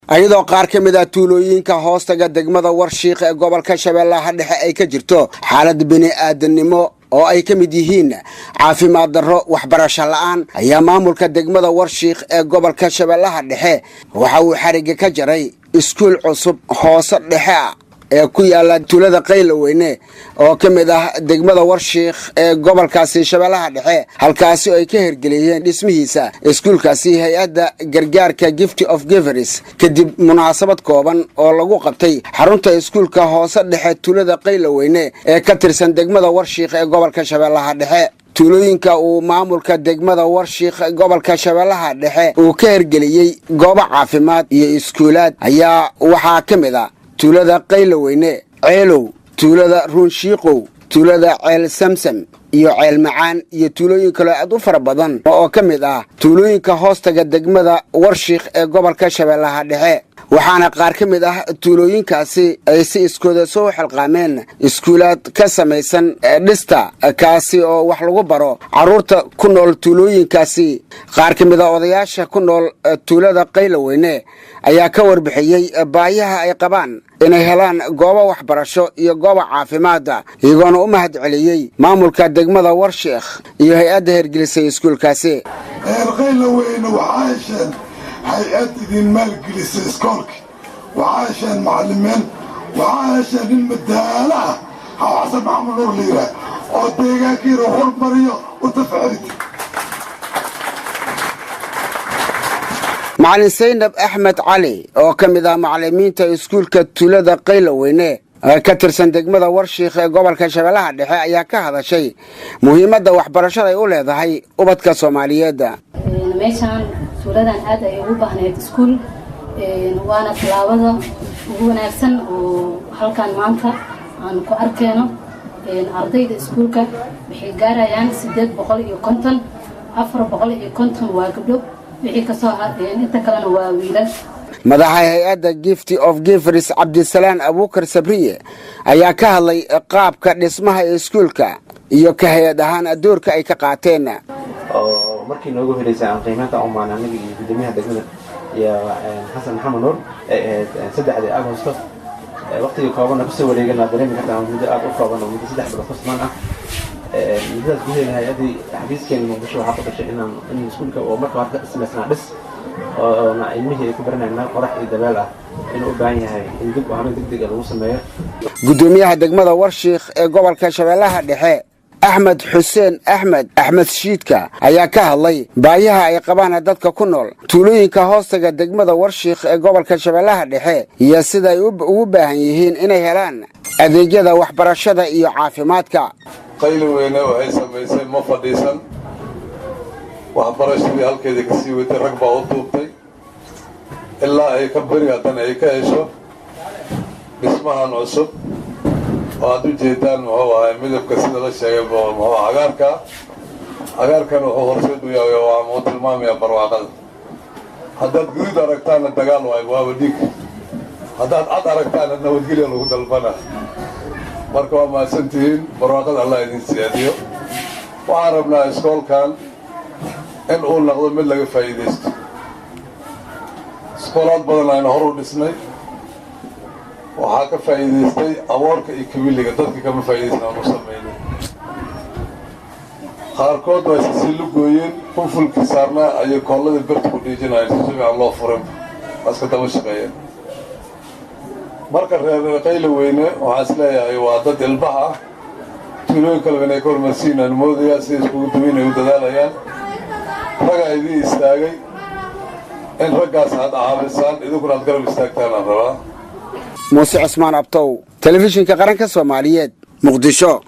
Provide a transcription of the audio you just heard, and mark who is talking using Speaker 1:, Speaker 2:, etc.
Speaker 1: ayadoo qaar ka mid ah tuulooyinka hoostaga degmada Warshiiq ee gobolka Shabeellaha Dhexe ay ka jirto xaalad bini'aadanimo oo ay ka mid yihiin caafimaad darro waxbarasho la'aan ayaa maamulka degmada Warshiiq ee gobolka Shabeellaha Dhexe waxa uu xariga ka jaray iskuul cusub hoose dhexe ee ku yaala tuulada Qayloweyne oo ka mid ah degmada Warshiiq ee gobolkaasi Shabeellaha Dhexe halkaas oo ay ka hirgeliyeen dhismihiisa iskuulkaasi hay'adda gargaarka Gift of Givers kadib munaasabad kooban oo lagu qabtay xarunta iskuulka hoose dhexe tuulada Qayloweyne ee ka tirsan degmada Warshiiq ee gobolka Shabeellaha Dhexe tuulooyinka uu maamulka degmada Warshiiq gobolka Shabeellaha Dhexe uu ka hirgeliyay goobo caafimaad iyo iskuulaad ayaa waxa ka mid ah tuulada Qayloweyne ceelow tuulada Ruunshiiqow tuulada ceel Samsam iyo ceel Macaan iyo tuulooyin kale aad u fara badan oo ka mid ah tuulooyinka hoostaga degmada Warshiiq ee gobolka Shabeellaha Dhexe waxaana qaar ka mid ah tuulooyinkaasi ay si iskooda soo xilqaameen iskuulaad ka samaysan dhista kaasi oo wax lagu baro caruurta ku nool tuulooyinkaasi qaar ka mid ah odayaasha ku nool tuulada Qayloweyne ayaa ka warbixiyay baahiyaha ay qabaan inay helaan goobo waxbarasho iyo goobo caafimaad iyagoona u mahadceliyay maamulka degmada Warshiiq iyo hay'adda hirgelisay iskuulkaasi
Speaker 2: Qayloweyne waxaa hay'ad idin maalgelisay iskoolki waxaa macallimiin waxaa madaala xasan maxamed nuur liira oo deegaankiina hormariyo u tafciilid
Speaker 1: macallin Saynab Axmed Cali oo ka mid ah macallimiinta iskuulka tuulada Qayloweyne ka tirsan degmada Warshiiq ee gobolka Shabeellaha Dhexe ayaa ka hadashay muhiimadda waxbarashada ay u leedahay ubadka Soomaaliyeed
Speaker 3: meeshan tuuladan aad ay ugu baahneed iskuul waana talaabada ugu wanaagsan oo halkan maanta aan ku arkeyno ardayda iskuulka waxay gaarayaan 850 450 waa gabdho wixii ka soo hadheen inta kalena waa wiilal
Speaker 1: madaxa hay'adda Gift of Givers Cabdisalaan Abuukar Sabriye ayaa ka hadlay qaabka dhismaha iskuulka iyo ka hay'ad ahaan doorka ay ka qaateen
Speaker 4: markii noogu horeysay aan qiimaynta u maanaanay gudoomiyaha degmada iyo Xasan Maxamed Nuur 3 Agoosto waqtiga kooban ku soo wareegana dareemi kartaa muddo aad u kooban oo muddo 3 bilood kusmaan ah muddaas gudaheeda hay'adii xafiiskeena Muqdisho waxa ka dhashay in iskuulka oo marka hore ismaasnaa dhis oo ilmihii ku baranayna qorax iyo dabaal ah inuu u baahan yahay in dib u habeyn degdeg lagu sameeyo
Speaker 1: gudoomiyaha degmada Warshiiq ee gobolka Shabeellaha Dhexe Ahmed Xuseen Ahmed Shiidka ayaa ka hadlay baahiyaha ay qabaan dadka ku nool tuulooyinka hoostaga degmada Warshiiq ee gobolka Shabeellaha Dhexe iyo sida ay ugu baahan yihiin inay helaan adeegyada waxbarashada iyo caafimaadka
Speaker 2: Qayloweyne waxay sameysay ma fadhiisan waxbarashadii halkeedii ka sii weytay rag baa u duubtay ilaa ay ka bariyadan ay ka hesho dhismahan cusub waad u jeedaan muxuu ahay midabka sida la sheegay muxuu cagaarkan wuxuu horseed u yahay waa muu tilmaamaya barwaaqada haddaad guud aragtaana dagaal waaba dhiig haddaad cad aragtaana nabadgelya lagu dalbana marka waa mahadsantihiin barwaaqada allah idin siyaadiyo waxaan rabnaa iskoolkan in uu noqdo mid laga faa'iidaysto iskoolaad badan aynu hor u dhisnay waxaa ka faa'iidaystay awoorka iyo kawiliga dadka kama faa'iidaysna aanu samaynay qaarkood waa sii lugooyeen funfulkii saarnaa ayay koolladii birta ku dhiijinayeen si fiican loo furin waaska daba shaqeeyeen marka reer Qayloweyne waxaa is leeyahay waa dad ilbaha ah tuulooyin kale inay ka hormarsiinaan moodayaa si iskugu duwan ay u dadaalayaan raga idin istaagay in raggaas aad caawisaan idinkuna aad garab istaagtaan aan rabaa
Speaker 1: موسى عثمان أبطو تلفزيون كقرن كسوماليات مقدشو